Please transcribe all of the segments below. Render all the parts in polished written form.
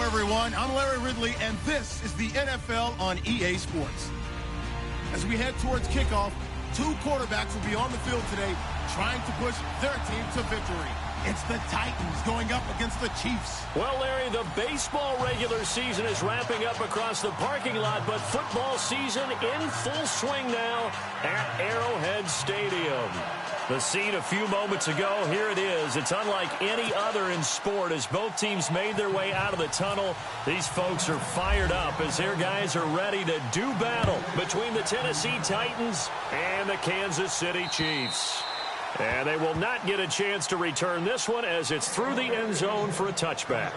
everyone. I'm Larry Ridley, and this is the NFL on EA Sports. As we head towards kickoff, two quarterbacks will be on the field today trying to push their team to victory. It's the Titans going up against the Chiefs. Well, Larry, the baseball regular season is wrapping up across the parking lot, but football season in full swing now at Arrowhead Stadium. The scene a few moments ago, here it is. It's unlike any other in sport as both teams made their way out of the tunnel. These folks are fired up as their guys are ready to do battle between the Tennessee Titans and the Kansas City Chiefs. And they will not get a chance to return this one as it's through the end zone for a touchback.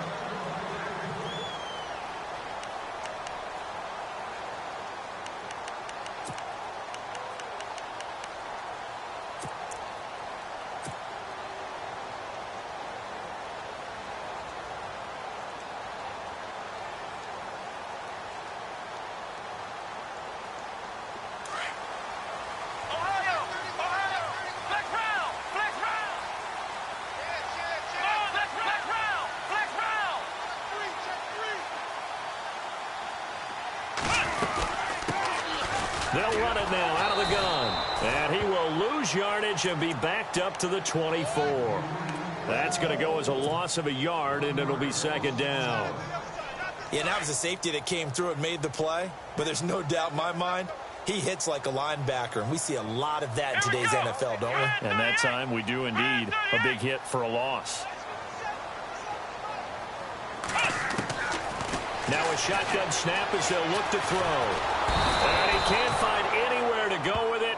They'll run it now out of the gun. And he will lose yardage and be backed up to the 24. That's going to go as a loss of a yard, and it'll be second down. Yeah, that was a safety that came through and made the play. But there's no doubt in my mind, he hits like a linebacker. And we see a lot of that in today's NFL, don't we? And that time we do indeed. A big hit for a loss. Now a shotgun snap as they'll look to throw. And he can't find anywhere to go with it.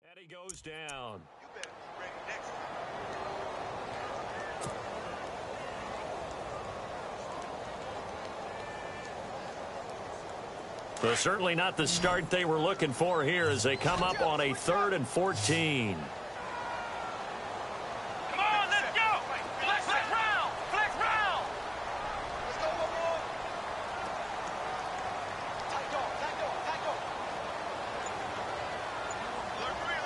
And he goes down. You better be ready next time. So certainly not the start they were looking for here as they come up on a 3rd and 14. Come on, let's go! Flex round! Flex round! Let's go, one more! Tight dog, tight dog, tight dog! Alert three!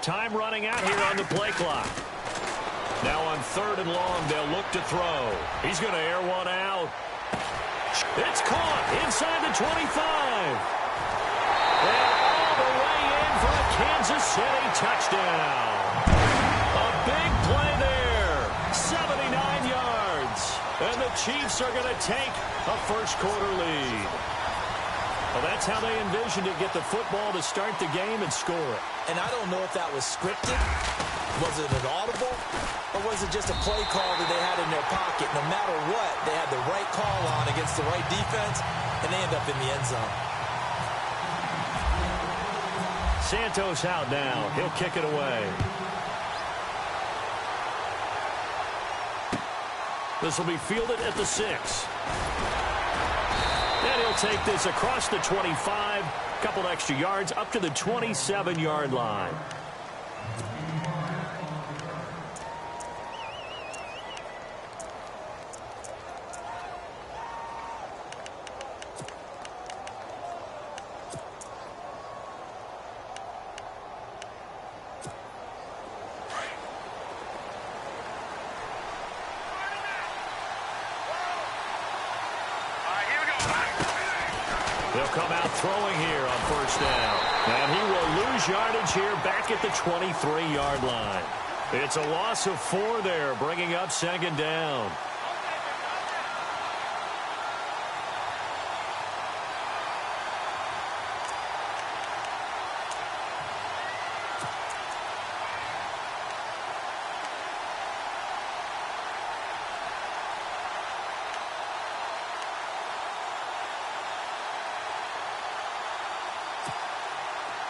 Time running out here on the play clock. Now on 3rd and long, they'll look to throw. He's going to air one out. It's caught inside the 25. And all the way in for a Kansas City touchdown. A big play there. 79 yards. And the Chiefs are going to take a first-quarter lead. Well, that's how they envisioned it, get the football to start the game and score it. And I don't know if that was scripted. Was it an audible? Or was it just a play call that they had in their pocket? No matter what, they had the right call on against the right defense, and they end up in the end zone. Santos out now. He'll kick it away. This will be fielded at the 6. And he'll take this across the 25. Couple extra yards up to the 27-yard line. They'll come out throwing here on 1st down. And he will lose yardage here back at the 23-yard line. It's a loss of 4 there, bringing up 2nd down.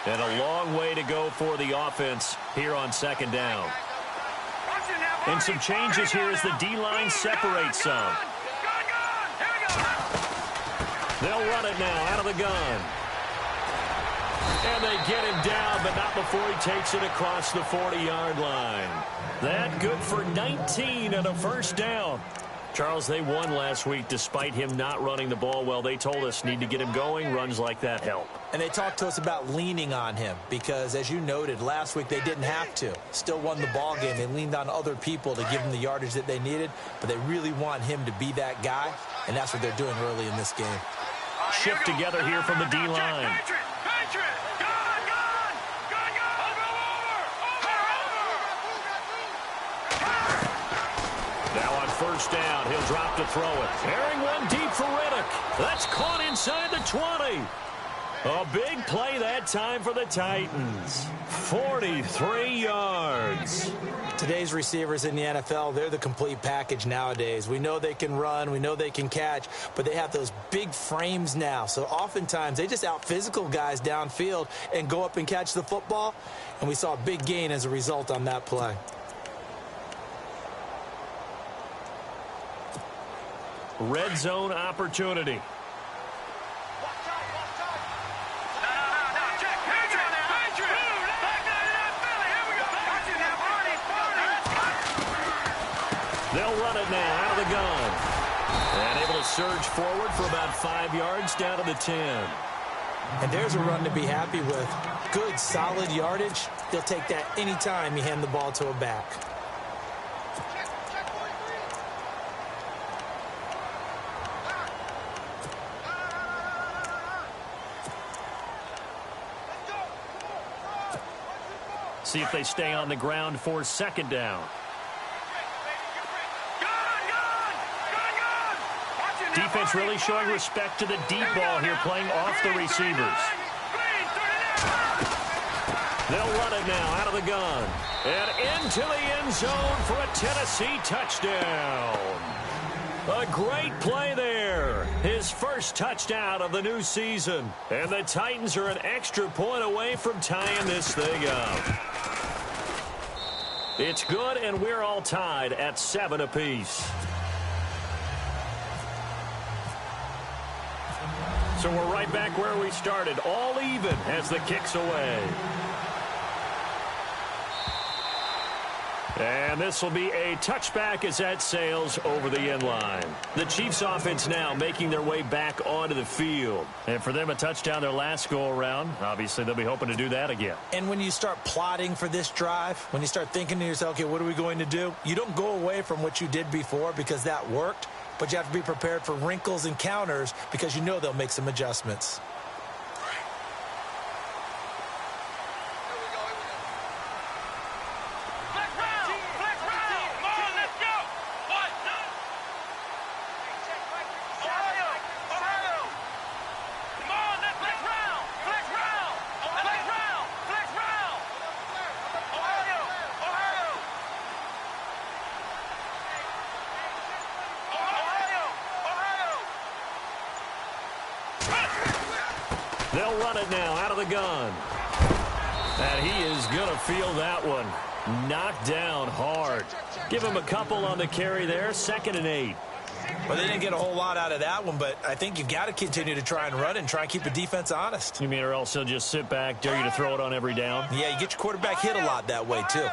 And a long way to go for the offense here on second down. And some changes here as the D-line separates some. They'll run it now out of the gun. And they get him down, but not before he takes it across the 40-yard line. That good for 19 and a first down. Charles, they won last week despite him not running the ball well. They told us need to get him going. Runs like that help. And they talked to us about leaning on him because, as you noted, last week they didn't have to. Still won the ball game. They leaned on other people to give them the yardage that they needed, but they really want him to be that guy, and that's what they're doing early in this game. Shift together here from the D-line. Now on first down, he'll drop to throw it. Carrying one deep for Riddick. That's caught inside the 20. A big play that time for the Titans. 43 yards. Today's receivers in the NFL, they're the complete package nowadays. We know they can run, we know they can catch, but they have those big frames now. So oftentimes they just out-physical guys downfield and go up and catch the football. And we saw a big gain as a result on that play. Red zone opportunity. They'll run it now out of the gun. And able to surge forward for about 5 yards down to the 10. And there's a run to be happy with. Good, solid yardage. They'll take that anytime you hand the ball to a back. See if they stay on the ground for second down. Defense really showing respect to the deep ball here, playing off the receivers. They'll run it now out of the gun. And into the end zone for a Tennessee touchdown. A great play there. His first touchdown of the new season. And the Titans are an extra point away from tying this thing up. It's good, and we're all tied at 7 apiece. So we're right back where we started, all even as the kick's away. And this will be a touchback as that sails over the end line. The Chiefs offense now making their way back onto the field. And for them, a touchdown their last go-around. Obviously, they'll be hoping to do that again. And when you start plotting for this drive, when you start thinking to yourself, okay, what are we going to do? You don't go away from what you did before because that worked, but you have to be prepared for wrinkles and counters because you know they'll make some adjustments. They'll run it now out of the gun. And he is going to feel that one. Knocked down hard. Give him a couple on the carry there. 2nd and 8. Well, they didn't get a whole lot out of that one, but I think you've got to continue to try and run and try and keep the defense honest. You mean or else he'll just sit back, dare you to throw it on every down? Yeah, you get your quarterback hit a lot that way, too.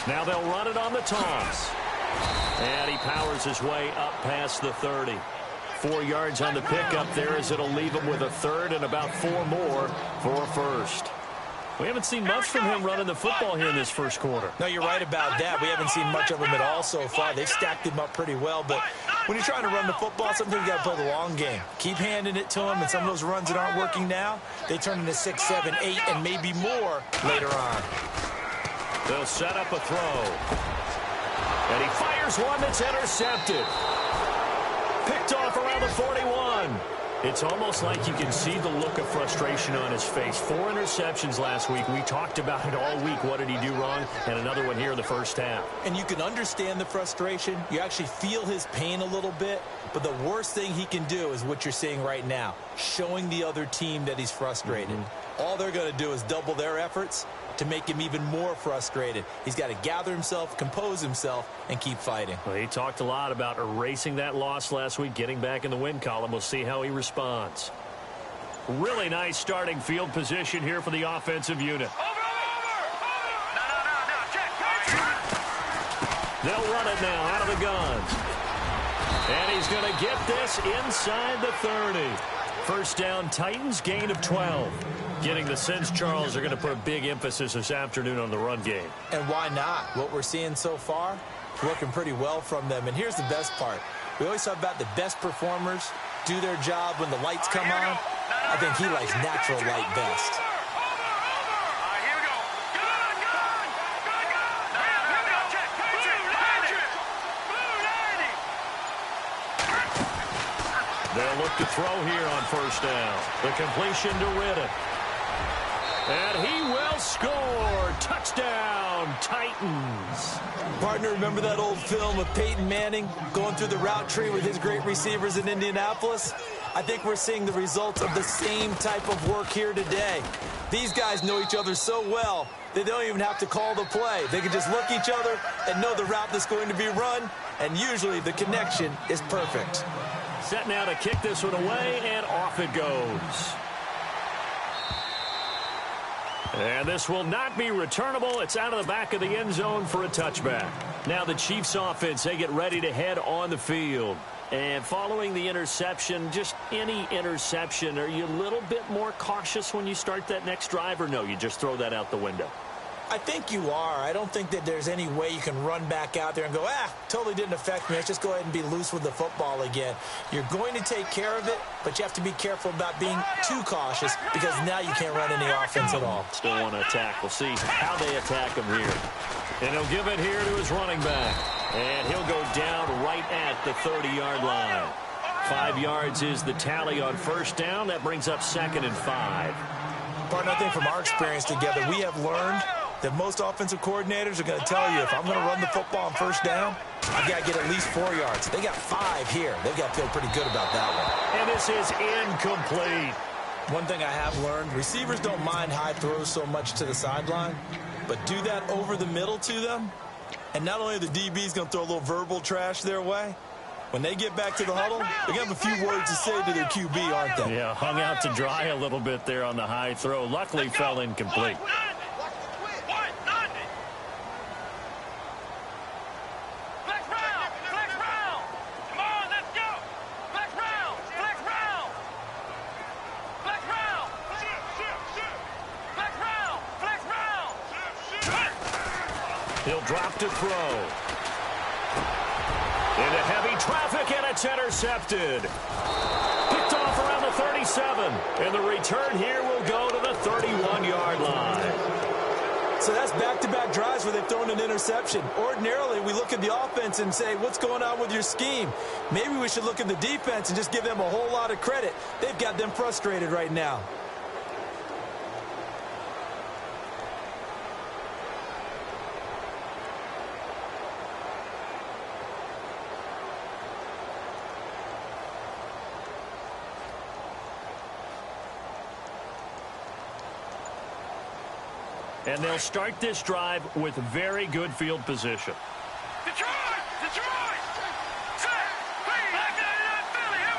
Now they'll run it on the toss. And he powers his way up past the 30. 4 yards on the pickup there as it'll leave him with a third and about 4 more for a first. We haven't seen much from him running the football here in this first quarter. No, you're right about that. We haven't seen much of him at all so far. They've stacked him up pretty well, but when you're trying to run the football, sometimes you got to play the long game. Keep handing it to him, and some of those runs that aren't working now, they turn into 6, 7, 8, and maybe more later on. They'll set up a throw. And he fires one that's intercepted. Picked off around the 41. It's almost like you can see the look of frustration on his face. 4 interceptions last week. We talked about it all week. What did he do wrong? And another one here in the first half. And you can understand the frustration. You actually feel his pain a little bit. But the worst thing he can do is what you're seeing right now, showing the other team that he's frustrated. All they're going to do is double their efforts to make him even more frustrated. He's got to gather himself, compose himself, and keep fighting. Well, he talked a lot about erasing that loss last week, getting back in the win column. We'll see how he responds. Really nice starting field position here for the offensive unit. They'll run it now out of the guns. And he's going to get this inside the 30. First down, Titans, gain of 12. Getting the sense Charles are going to put a big emphasis this afternoon on the run game. And why not? What we're seeing so far, working pretty well from them. And here's the best part. We always talk about the best performers do their job when the lights come on. I think he likes natural light best. They'll look to throw here on first down. The completion to Riddick. And he will score. Touchdown, Titans. Partner, remember that old film of Peyton Manning going through the route tree with his great receivers in Indianapolis? I think we're seeing the results of the same type of work here today. These guys know each other so well that they don't even have to call the play. They can just look each other and know the route that's going to be run, and usually the connection is perfect. Set now to kick this one away, and off it goes. And this will not be returnable. It's out of the back of the end zone for a touchback. Now the Chiefs offense, they get ready to head on the field. And following the interception, just any interception, are you a little bit more cautious when you start that next drive, or no, you just throw that out the window? I think you are. I don't think that there's any way you can run back out there and go, totally didn't affect me. Let's just go ahead and be loose with the football again. You're going to take care of it, but you have to be careful about being too cautious because now you can't run any offense at all. Still want to attack. We'll see how they attack him here. And he'll give it here to his running back. And he'll go down right at the 30-yard line. 5 yards is the tally on first down. That brings up 2nd and 5. Partner, I think from our experience together, we have learned that most offensive coordinators are going to tell you, if I'm going to run the football on first down, I've got to get at least 4 yards. They got 5 here. They've got to feel pretty good about that one. And this is incomplete. One thing I have learned, receivers don't mind high throws so much to the sideline, but do that over the middle to them, and not only are the DBs going to throw a little verbal trash their way, when they get back to the huddle, they're going to have a few words to say to their QB, aren't they? Yeah, hung out to dry a little bit there on the high throw. Luckily fell incomplete. He'll drop to throw. Into heavy traffic, and it's intercepted. Picked off around the 37. And the return here will go to the 31-yard line. So that's back-to-back drives where they've thrown an interception. Ordinarily, we look at the offense and say, what's going on with your scheme? Maybe we should look at the defense and just give them a whole lot of credit. They've got them frustrated right now. And they'll start this drive with very good field position. Detroit! Detroit! Set! Back to Philly! Here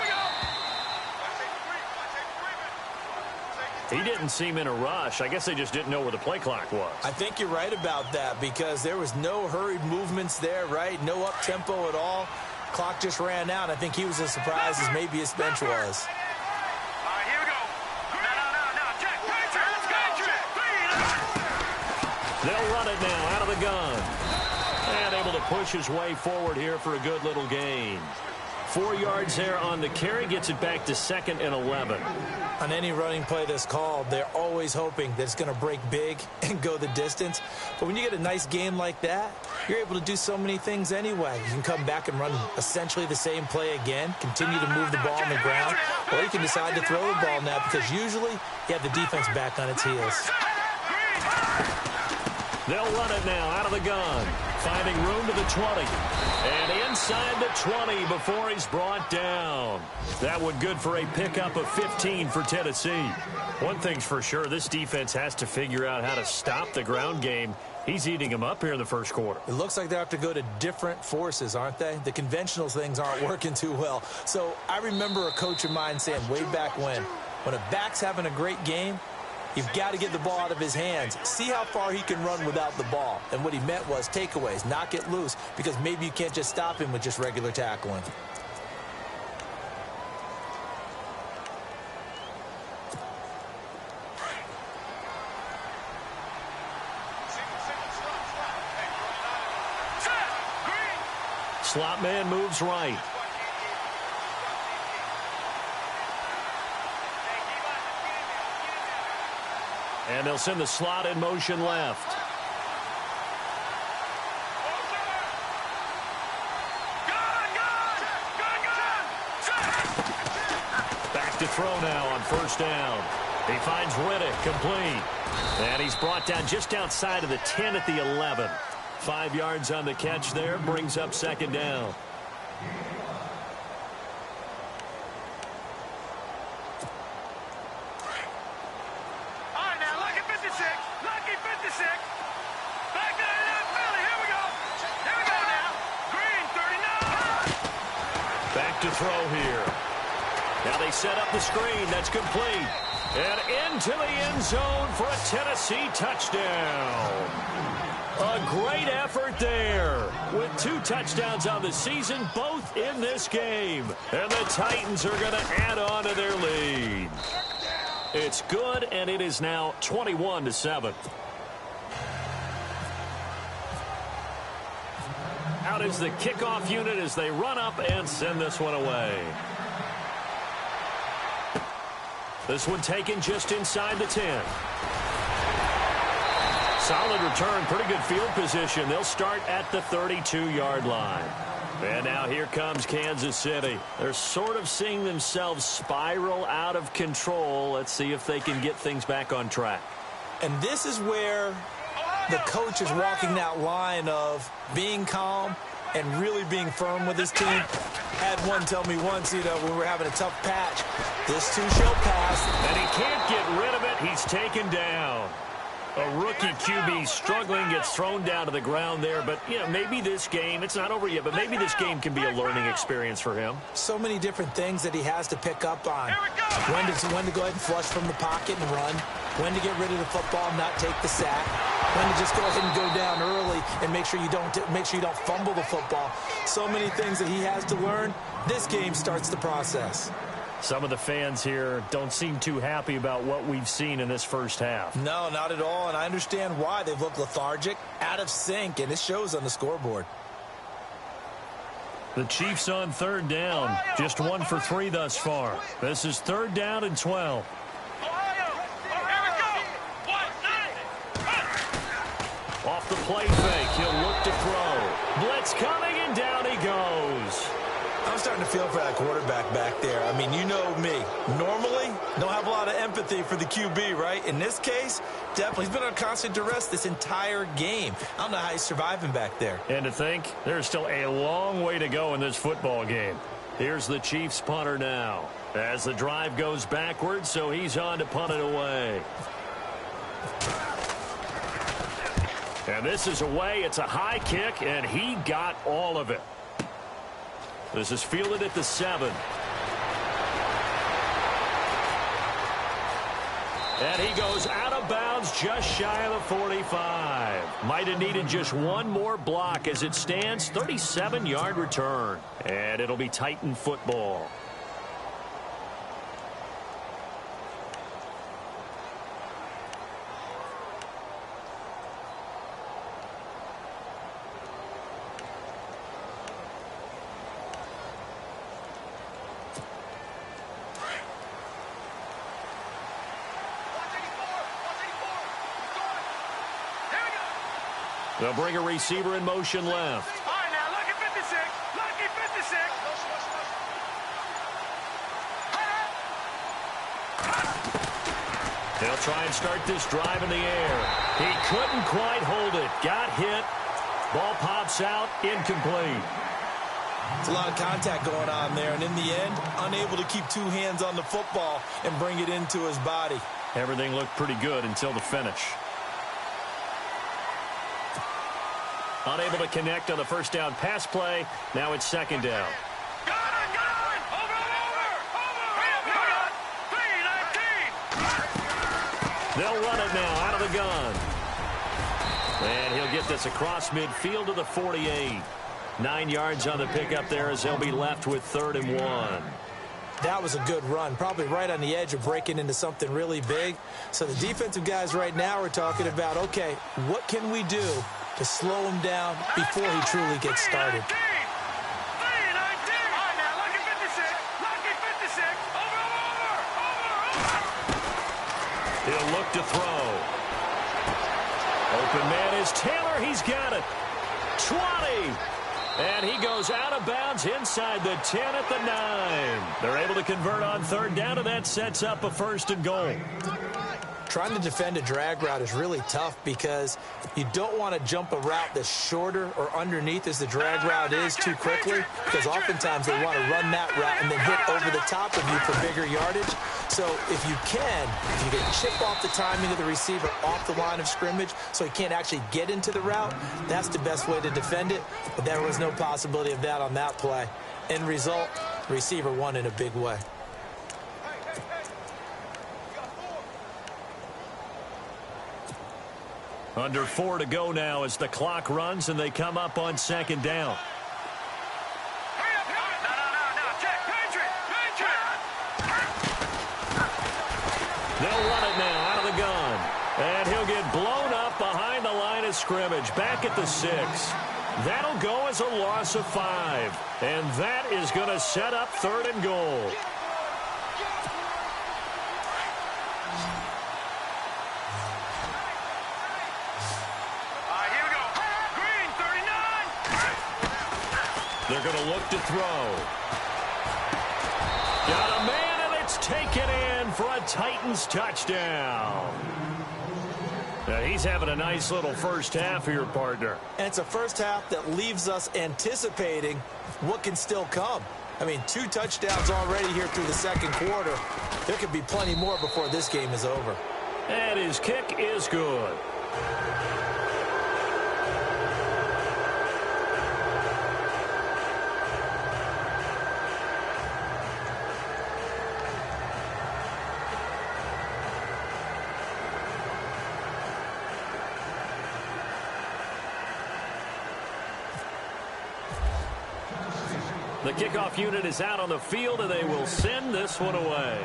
we go! He didn't seem in a rush. I guess they just didn't know where the play clock was. I think you're right about that because there was no hurried movements there, right? No up-tempo at all. Clock just ran out. I think he was as surprised as maybe his bench was. They'll run it now out of the gun. And able to push his way forward here for a good little gain. 4 yards there on the carry, gets it back to 2nd and 11. On any running play that's called, they're always hoping that it's going to break big and go the distance. But when you get a nice game like that, you're able to do so many things anyway. You can come back and run essentially the same play again, continue to move the ball on the ground, or you can decide to throw the ball now because usually you have the defense back on its heels. They'll run it now out of the gun, finding room to the 20. And inside the 20 before he's brought down. That one good for a pickup of 15 for Tennessee. One thing's for sure, this defense has to figure out how to stop the ground game. He's eating them up here in the first quarter. It looks like they have to go to different forces, aren't they? The conventional things aren't working too well. So I remember a coach of mine saying way back when a back's having a great game, you've got to get the ball out of his hands. See how far he can run without the ball. And what he meant was takeaways, knock it loose, because maybe you can't just stop him with just regular tackling. Slot man moves right. And they'll send the slot in motion left. Back to throw now on first down. He finds Riddick complete. And he's brought down just outside of the 10 at the 11. 5 yards on the catch there, brings up 2nd down. To throw here. Now they set up the screen. That's complete. And into the end zone for a Tennessee touchdown. A great effort there. With 2 touchdowns on the season, both in this game. And the Titans are going to add on to their lead. It's good, and it is now 21-7. Out is the kickoff unit as they run up and send this one away. This one taken just inside the 10. Solid return, pretty good field position. They'll start at the 32-yard line. And now here comes Kansas City. They're sort of seeing themselves spiral out of control. Let's see if they can get things back on track. And this is where the coach is walking that line of being calm and really being firm with his team. Had one tell me once, when we were having a tough patch, this too shall pass. And he can't get rid of it. He's taken down. A rookie QB struggling, gets thrown down to the ground there. But, maybe this game, it's not over yet, but maybe this game can be a learning experience for him. So many different things that he has to pick up on. When to go ahead and flush from the pocket and run. When to get rid of the football and not take the sack. When to just go ahead and go down early and make sure you don't fumble the football. So many things that he has to learn. This game starts the process. Some of the fans here don't seem too happy about what we've seen in this first half. No, not at all, and I understand why. They've looked lethargic, out of sync, and it shows on the scoreboard. The Chiefs on 3rd down. Just 1 for 3 thus far. This is 3rd down and 12. Off the play fake, he'll look to throw. Blitz coming, and down he goes. I'm starting to feel for that quarterback back there. I mean, you know me. Normally, don't have a lot of empathy for the QB, right? In this case, definitely. He's been on constant duress this entire game. I don't know how he's surviving back there. And to think, there's still a long way to go in this football game. Here's the Chiefs punter now. As the drive goes backwards, so he's on to punt it away. And this is away. It's a high kick, and he got all of it. This is fielded at the 7. And he goes out of bounds just shy of the 45. Might have needed just one more block. As it stands, 37-yard return. And it'll be Titan football. They'll bring a receiver in motion left. All right, now, lucky 56. Lucky 56. They'll try and start this drive in the air. He couldn't quite hold it. Got hit. Ball pops out. Incomplete. It's a lot of contact going on there, and in the end, unable to keep two hands on the football and bring it into his body. Everything looked pretty good until the finish. Unable to connect on the first down pass play. Now it's second down. Got it. Over. They'll run it now out of the gun. And he'll get this across midfield to the 48. 9 yards on the pickup there as they'll be left with 3rd and 1. That was a good run, probably right on the edge of breaking into something really big. So the defensive guys right now are talking about, okay, what can we do to slow him down before he truly gets started? He'll look to throw. Open man is Taylor. He's got it. 20. And he goes out of bounds inside the 10 at the 9. They're able to convert on 3rd down, and that sets up a 1st and goal. Trying to defend a drag route is really tough because you don't want to jump a route that's shorter or underneath as the drag route is too quickly, because oftentimes they want to run that route and then hit over the top of you for bigger yardage. So if you can chip off the timing of the receiver off the line of scrimmage so he can't actually get into the route, that's the best way to defend it. But there was no possibility of that on that play. End result, the receiver won in a big way. Under 4 to go now as the clock runs and they come up on 2nd down. They'll run it now out of the gun. And he'll get blown up behind the line of scrimmage. Back at the 6. That'll go as a loss of 5. And that is going to set up 3rd and goal. They're going to look to throw. Got a man, and it's taken in for a Titans touchdown. Now, he's having a nice little first half here, partner. And it's a first half that leaves us anticipating what can still come. I mean, 2 touchdowns already here through the 2nd quarter. There could be plenty more before this game is over. And his kick is good. The kickoff unit is out on the field, and they will send this one away.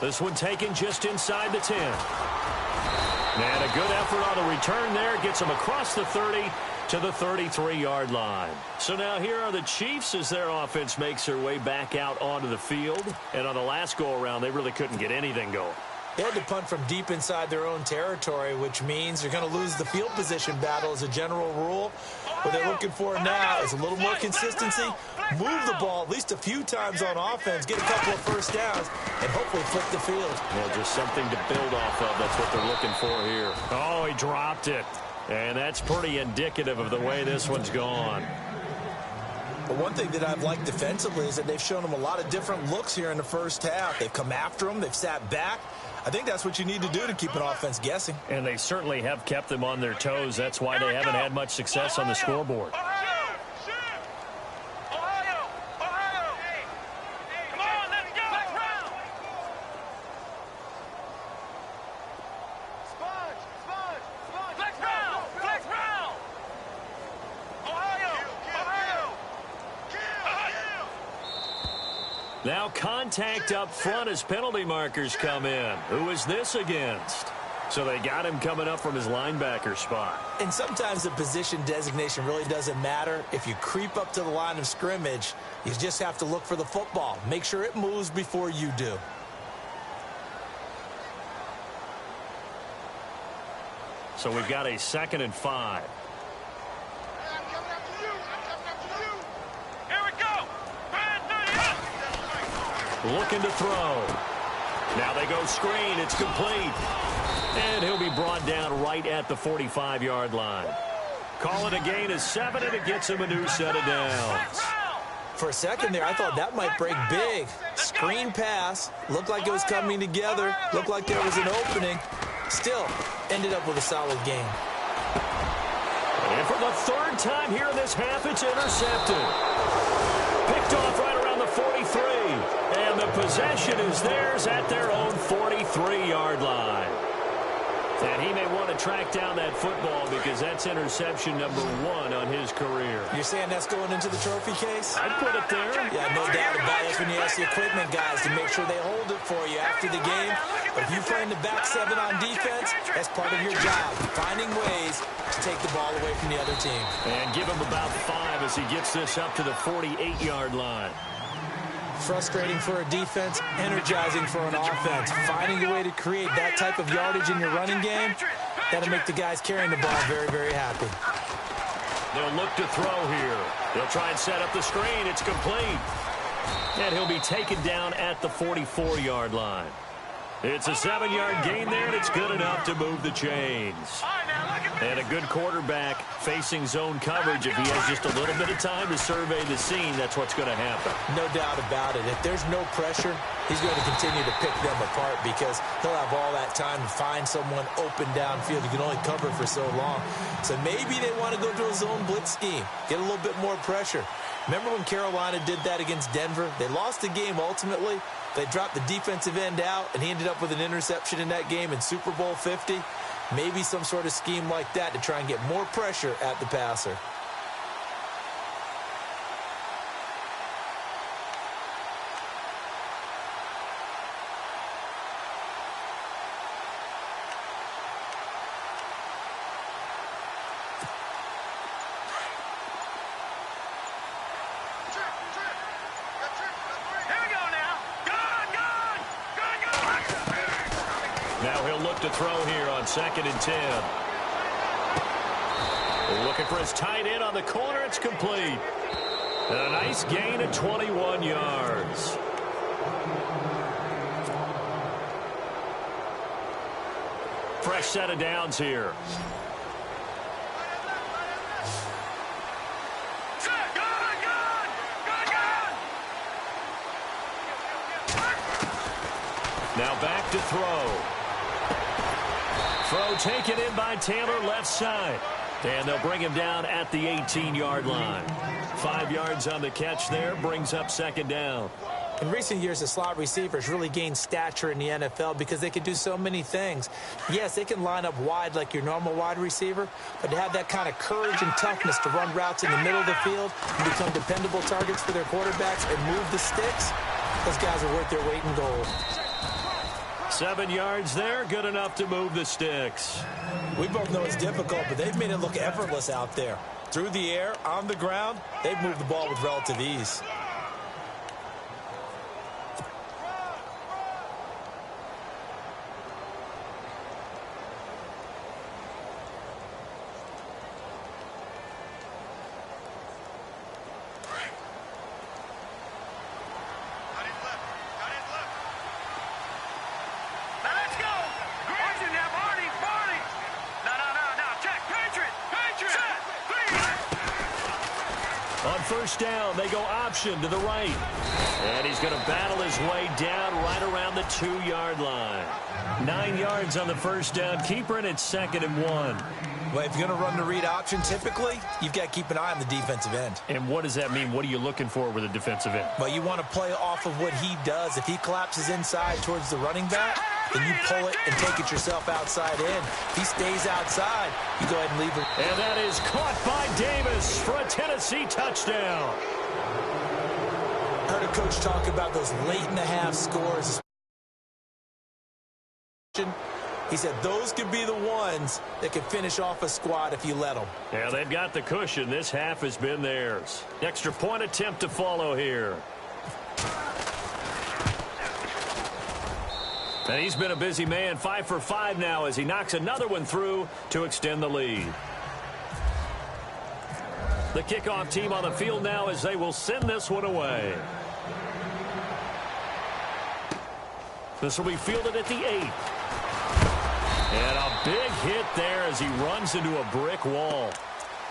This one taken just inside the 10. And a good effort on the return there. Gets them across the 30 to the 33-yard line. So now here are the Chiefs as their offense makes their way back out onto the field. And on the last go-around, they really couldn't get anything going. They had to punt from deep inside their own territory, which means they're going to lose the field position battle as a general rule. What they're looking for now is a little more consistency, move the ball at least a few times on offense, get a couple of first downs, and hopefully flip the field. Well, just something to build off of. That's what they're looking for here. Oh, he dropped it. And that's pretty indicative of the way this one's gone. But one thing that I've liked defensively is that they've shown them a lot of different looks here in the first half. They've come after them. They've sat back. I think that's what you need to do to keep an offense guessing. And they certainly have kept them on their toes. That's why they haven't had much success on the scoreboard. Now contact up front as penalty markers come in. Who is this against? So they got him coming up from his linebacker spot. And sometimes the position designation really doesn't matter. If you creep up to the line of scrimmage, you just have to look for the football. Make sure it moves before you do. So we've got a 2nd and 5. Here we go. Looking to throw. Now they go screen. It's complete. And he'll be brought down right at the 45-yard line. Call it a gain of 7, and it gets him a new set of downs. For a second there, I thought that might break big. Screen pass. Looked like it was coming together. Looked like there was an opening. Still, ended up with a solid gain. And for the 3rd time here in this half, it's intercepted. Picked off right around the 43. And the possession is theirs at their own 43-yard line. And he may want to track down that football because that's interception number 1 on his career. You're saying that's going into the trophy case? I'd put it there. Yeah, no doubt about it. That's when you ask the equipment guys to make sure they hold it for you after the game. But if you play in the back 7 on defense, that's part of your job, finding ways to take the ball away from the other team. And give him about 5 as he gets this up to the 48-yard line. Frustrating for a defense, energizing for an offense. Finding a way to create that type of yardage in your running game, that'll make the guys carrying the ball very, very happy. They'll look to throw here. They'll try and set up the screen. It's complete. And he'll be taken down at the 44-yard line. It's a 7-yard gain there, and it's good enough to move the chains. And a good quarterback facing zone coverage. If he has just a little bit of time to survey the scene, that's what's going to happen. No doubt about it. If there's no pressure, he's going to continue to pick them apart because he'll have all that time to find someone open downfield. You can only cover for so long. So maybe they want to go to a zone blitz scheme, get a little bit more pressure. Remember when Carolina did that against Denver? They lost the game ultimately. They dropped the defensive end out, and he ended up with an interception in that game in Super Bowl 50. Maybe some sort of scheme like that to try and get more pressure at the passer. Now he'll look to throw here on 2nd and 10. Looking for his tight end on the corner. It's complete. And a nice gain of 21 yards. Fresh set of downs here. Now back to throw. Throw taken in by Taylor, left side. And they'll bring him down at the 18-yard line. 5 yards on the catch there, brings up 2nd down. In recent years, the slot receivers really gained stature in the NFL because they can do so many things. Yes, they can line up wide like your normal wide receiver, but to have that kind of courage and toughness to run routes in the middle of the field and become dependable targets for their quarterbacks and move the sticks, those guys are worth their weight in gold. 7 yards there, good enough to move the sticks. We both know it's difficult, but they've made it look effortless out there. Through the air, on the ground, they've moved the ball with relative ease. On first down, they go option to the right. And he's going to battle his way down right around the 2-yard line. 9 yards on the first down keeper, and it's 2nd and 1. Well, if you're going to run the read option, typically, you've got to keep an eye on the defensive end. And what does that mean? What are you looking for with a defensive end? Well, you want to play off of what he does. If he collapses inside towards the running back, then you pull it and take it yourself outside in. If he stays outside, you go ahead and leave it. And that is caught by Davis for a Tennessee touchdown. I heard a coach talk about those late-in-the-half scores. He said those could be the ones that could finish off a squad if you let them. Yeah, they've got the cushion. This half has been theirs. Extra point attempt to follow here. And he's been a busy man, 5 for 5 now as he knocks another one through to extend the lead. The kickoff team on the field now as they will send this one away. This will be fielded at the 8. And a big hit there as he runs into a brick wall.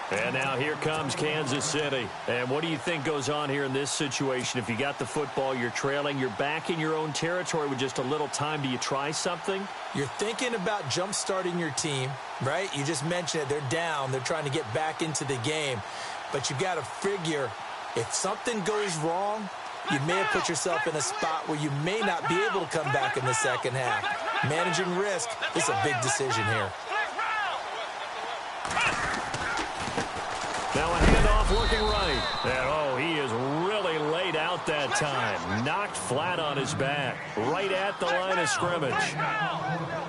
And now here comes Kansas City. And what do you think goes on here in this situation? If you got the football, you're trailing, you're back in your own territory with just a little time. Do you try something? You're thinking about jump-starting your team, right? You just mentioned it. They're down. They're trying to get back into the game. But you got to figure if something goes wrong, you may have put yourself in a spot where you may not be able to come back in the second half. Managing risk is a big decision here. Now a handoff looking right. And, oh, he is really laid out that time. Knocked flat on his back. Right at the line of scrimmage.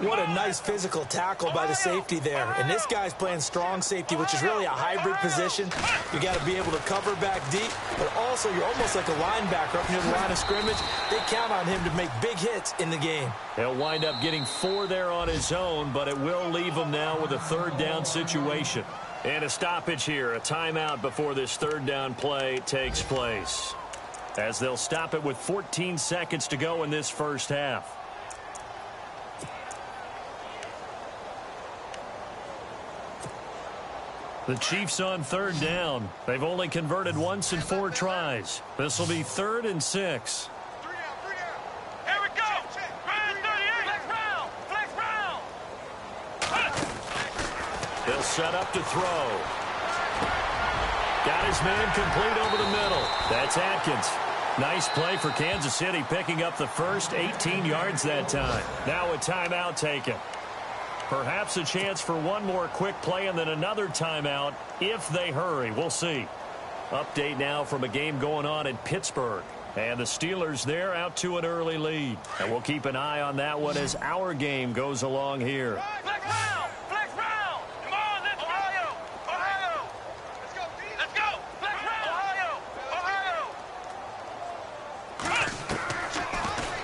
What a nice physical tackle by the safety there. And this guy's playing strong safety, which is really a hybrid position. You got to be able to cover back deep, but also you're almost like a linebacker up near the line of scrimmage. They count on him to make big hits in the game. He'll wind up getting 4 there on his own, but it will leave him now with a third down situation. And a stoppage here, a timeout before this third down play takes place. As they'll stop it with 14 seconds to go in this first half. The Chiefs on third down. They've only converted once in 4 tries. This will be 3rd and 6. Here we go. Round 38. Flex round. They'll set up to throw. Got his man complete over the middle. That's Atkins. Nice play for Kansas City, picking up the first 18 yards that time. Now a timeout taken. Perhaps a chance for one more quick play and then another timeout if they hurry. We'll see. Update now from a game going on in Pittsburgh. And the Steelers there out to an early lead. And we'll keep an eye on that one as our game goes along here. Flex round. Come on, let's Ohio. Let's go. Flex round. Ohio.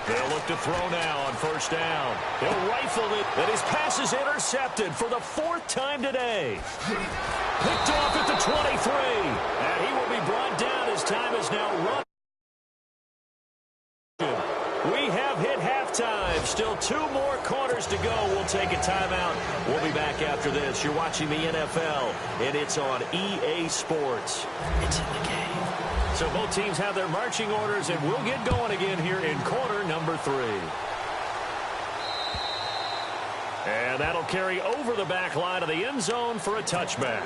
They'll look to throw now on first down. He'll rifle it, and his pass is intercepted for the 4th time today. Picked off at the 23, and he will be brought down as time is now run. We have hit halftime. Still 2 more quarters to go. We'll take a timeout. We'll be back after this. You're watching the NFL, and it's on EA Sports. It's in the game. So both teams have their marching orders, and we'll get going again here in quarter number 3. And that'll carry over the back line of the end zone for a touchback.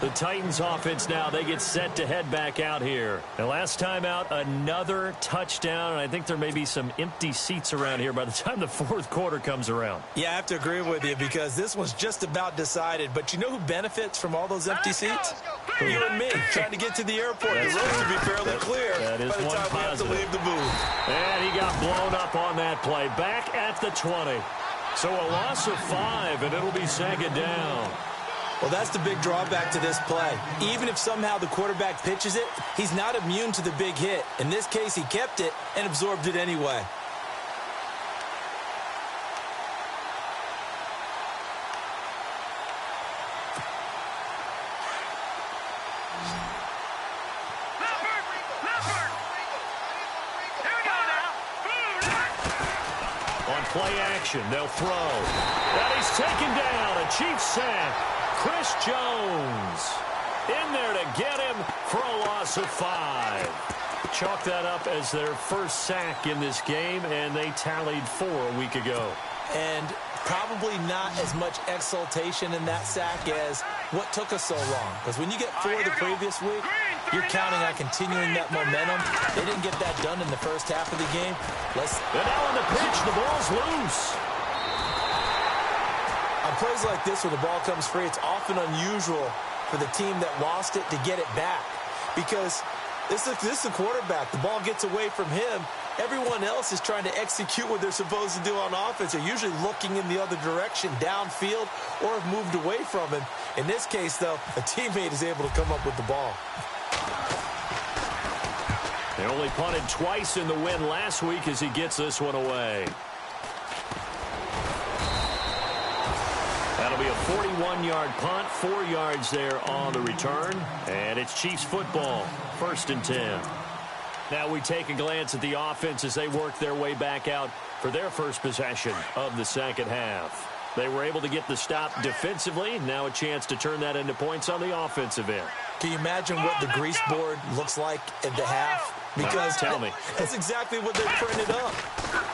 The Titans offense now, they get set to head back out here. And last time out, another touchdown, and I think there may be some empty seats around here by the time the 4th quarter comes around. Yeah, I have to agree with you because this was just about decided. But you know who benefits from all those empty seats? You and me, trying to get to the airport. The roads to be fairly clear that is by the time we have to leave the booth. And he got blown up on that play. Back at the 20. So a loss of 5, and it'll be 2nd down. Well, that's the big drawback to this play. Even if somehow the quarterback pitches it, he's not immune to the big hit. In this case, he kept it and absorbed it anyway. On play action, they'll throw. And he's taken down. A Chiefs sack. Chris Jones in there to get him for a loss of 5. Chalk that up as their first sack in this game, and they tallied 4 a week ago. And probably not as much exultation in that sack as what took us so long. Because when you get 4 the previous week, you're counting on continuing that momentum. They didn't get that done in the first half of the game. And now on the pitch, the ball's loose. On plays like this where the ball comes free, it's often unusual for the team that lost it to get it back. Because this is a quarterback. The ball gets away from him. Everyone else is trying to execute what they're supposed to do on offense. They're usually looking in the other direction, downfield, or have moved away from him. In this case, though, a teammate is able to come up with the ball. They only punted twice in the win last week as he gets this one away. That'll be a 41-yard punt, 4 yards there on the return. And it's Chiefs football, 1st and 10. Now we take a glance at the offense as they work their way back out for their first possession of the second half. They were able to get the stop defensively. Now a chance to turn that into points on the offensive end. Can you imagine what the grease board looks like at the half? Because tell me. That's exactly what they printed up.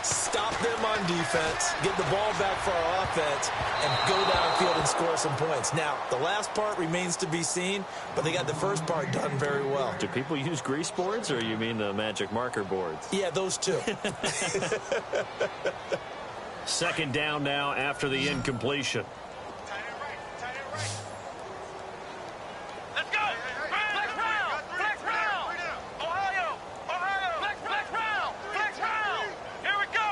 Stop them on defense, get the ball back for our offense, and go downfield and score some points. Now, the last part remains to be seen, but they got the first part done very well. Do people use grease boards, or you mean the magic marker boards? Yeah, those two. Second down now after the incompletion. Let's go. Flex round. Flex round. Ohio. Flex round. Flex round. Here we go.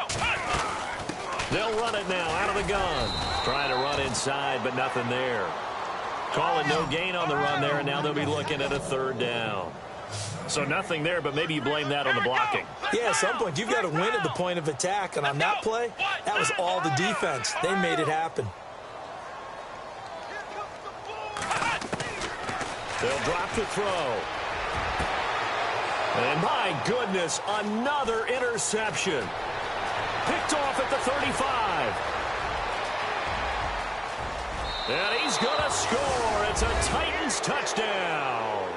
They'll run it now out of the gun. Trying to run inside, but nothing there. Calling no gain on the run there, and now they'll be looking at a 3rd down. So nothing there, but maybe you blame that on the blocking. Yeah, at some point, you've got to win at the point of attack. And on that play, that was all the defense. They made it happen. They'll drop the throw. And my goodness, another interception. Picked off at the 35. And he's going to score. It's a Titans touchdown.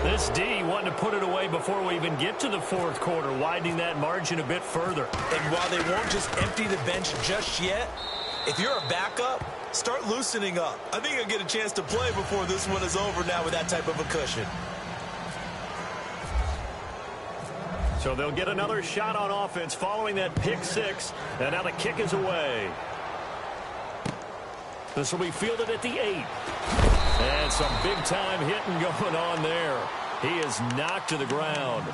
This D wanting to put it away before we even get to the 4th quarter, widening that margin a bit further. And while they won't just empty the bench just yet, if you're a backup, start loosening up. I think you'll get a chance to play before this one is over now with that type of a cushion. So they'll get another shot on offense following that pick 6, and now the kick is away. This will be fielded at the 8. And some big-time hitting going on there. He is knocked to the ground.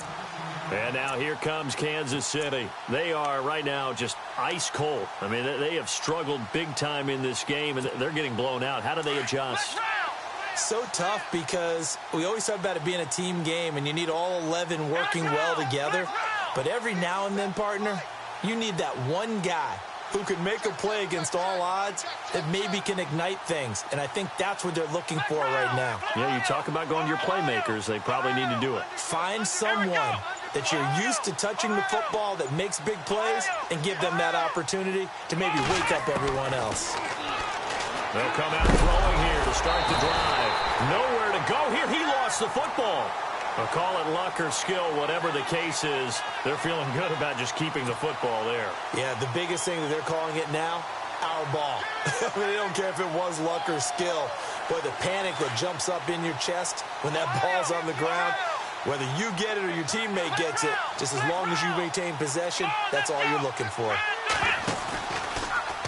And now here comes Kansas City. They are right now just ice cold. I mean, they have struggled big time in this game, and they're getting blown out. How do they adjust? So tough because we always talk about it being a team game, and you need all 11 working well together. But every now and then, partner, you need that one guy who can make a play against all odds that maybe can ignite things. And I think that's what they're looking for right now. Yeah, you talk about going to your playmakers. They probably need to do it. Find someone that you're used to touching the football that makes big plays and give them that opportunity to maybe wake up everyone else. They'll come out throwing here to start the drive. Nowhere to go here. He lost the football. But call it luck or skill, whatever the case is, they're feeling good about just keeping the football there. Yeah, the biggest thing that they're calling it now, our ball. I mean, they don't care if it was luck or skill. Boy, the panic that jumps up in your chest when that ball's on the ground, whether you get it or your teammate gets it, just as long as you maintain possession, that's all you're looking for.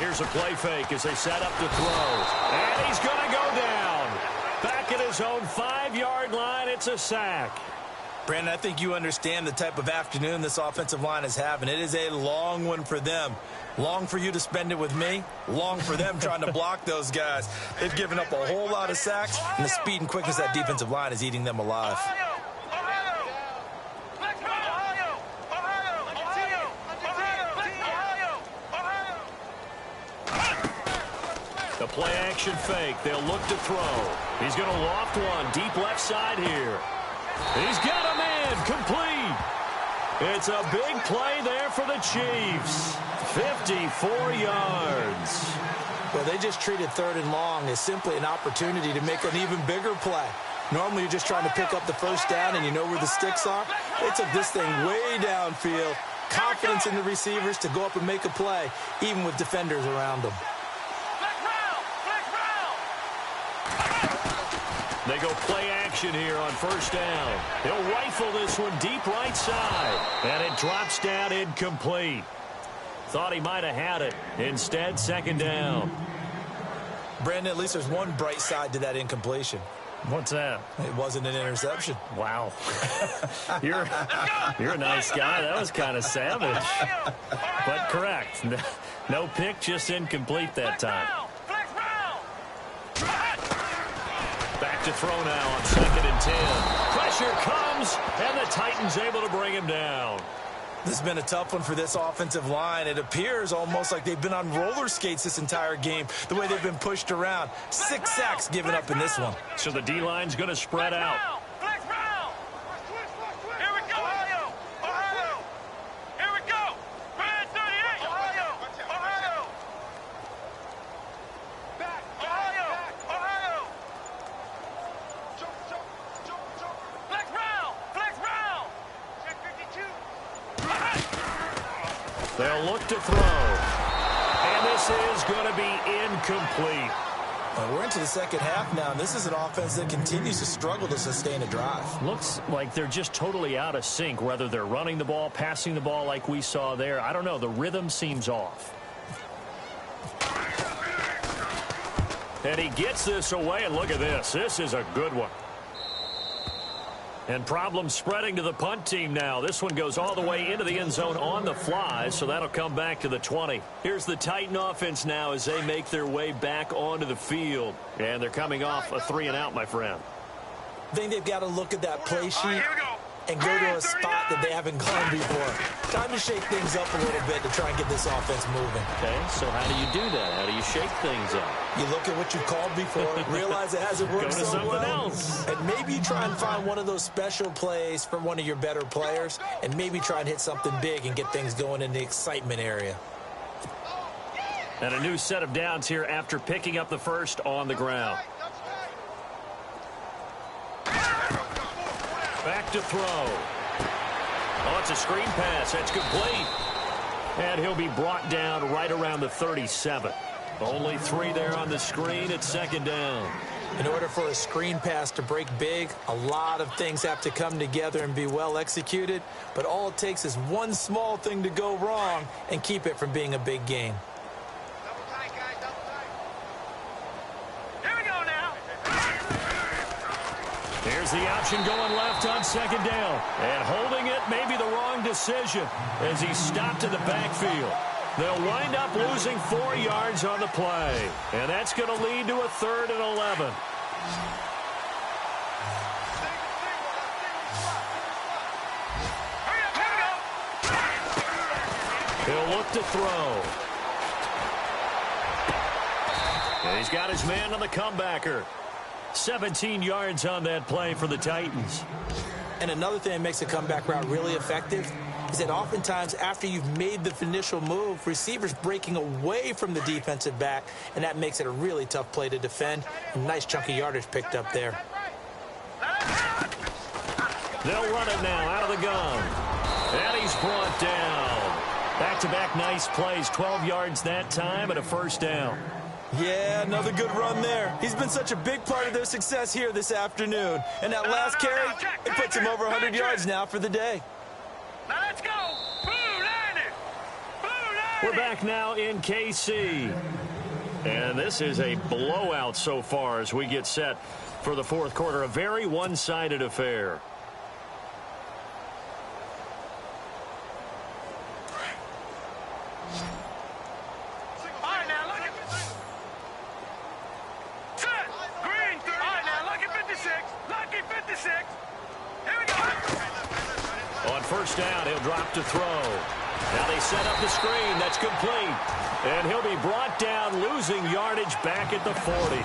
Here's a play fake as they set up to throw. And he's going to go down. Back at his own 5-yard line, it's a sack. Brandon, I think you understand the type of afternoon this offensive line is having. It is a long one for them. Long for you to spend it with me. Long for them trying to block those guys. They've given up a whole lot of sacks, and the speed and quickness of that defensive line is eating them alive. The play action fake. They'll look to throw. He's going to loft one deep left side here. He's got a man complete. It's a big play there for the Chiefs. 54 yards. Well, they just treated 3rd and long as simply an opportunity to make an even bigger play. Normally, you're just trying to pick up the first down and you know where the sticks are. They took this thing way downfield. Confidence in the receivers to go up and make a play, even with defenders around them. They go play action here on 1st down. He'll rifle this one deep right side. And it drops down incomplete. Thought he might have had it. Instead, 2nd down. Brandon, at least there's one bright side to that incompletion. What's that? It wasn't an interception. Wow. You're a nice guy. That was kind of savage. But correct. No pick, just incomplete that time. Back to throw now on 2nd and 10. Pressure comes, and the Titans able to bring him down. This has been a tough one for this offensive line. It appears almost like they've been on roller skates this entire game, the way they've been pushed around. 6 sacks given up in this one. So the D-line's going to spread out. Flex round. Here we go. Ohio. Ohio. Here we go. Red 38. Ohio. Ohio. Back. Ohio. Ohio. Flex round. Flex round. Check 52. They'll look to throw. And this is going to be incomplete. We're into the second half now, and this is an offense that continues to struggle to sustain a drive. Looks like they're just totally out of sync, whether they're running the ball, passing the ball like we saw there. I don't know. The rhythm seems off. And he gets this away, and look at this. This is a good one. And problems spreading to the punt team now. This one goes all the way into the end zone on the fly, so that'll come back to the 20. Here's the Titan offense now as they make their way back onto the field. And they're coming off a 3-and-out, my friend. I think they've got to look at that play sheet and go to a spot that they haven't gone before. Time to shake things up a little bit to try and get this offense moving. Okay, so how do you do that? How do you shake things up? You look at what you called before, realize it hasn't worked so well. Go to something else. And maybe you try and find one of those special plays from one of your better players, and maybe try and hit something big and get things going in the excitement area. And a new set of downs here after picking up the first on the ground. Back to throw. Oh, it's a screen pass. That's complete. And he'll be brought down right around the 37. Only 3 there on the screen at second down. In order for a screen pass to break big, a lot of things have to come together and be well executed. But all it takes is one small thing to go wrong and keep it from being a big game. Double tight, guys. Double tight. Here we go now. Here's the option going left on second down. And holding it may be the wrong decision as he stopped in the backfield. They'll wind up losing 4 yards on the play. And that's going to lead to a 3rd and 11. He'll look to throw. And he's got his man on the comebacker. 17 yards on that play for the Titans. And another thing that makes a comeback route really effective is that oftentimes after you've made the initial move, receivers breaking away from the defensive back, and that makes it a really tough play to defend. A nice chunk of yardage picked up there. They'll run it now out of the gun. And he's brought down. Back-to-back nice plays, 12 yards that time and a first down. Yeah, another good run there. He's been such a big part of their success here this afternoon. And that last carry, it puts him over 100 yards now for the day. Now let's go. Blue 90. Blue 90. We're back now in KC. And this is a blowout so far as we get set for the fourth quarter. A very one-sided affair. First down, he'll drop to throw. Now they set up the screen. That's complete. And he'll be brought down, losing yardage back at the 40.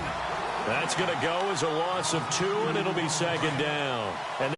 That's going to go as a loss of 2, and it'll be second down. And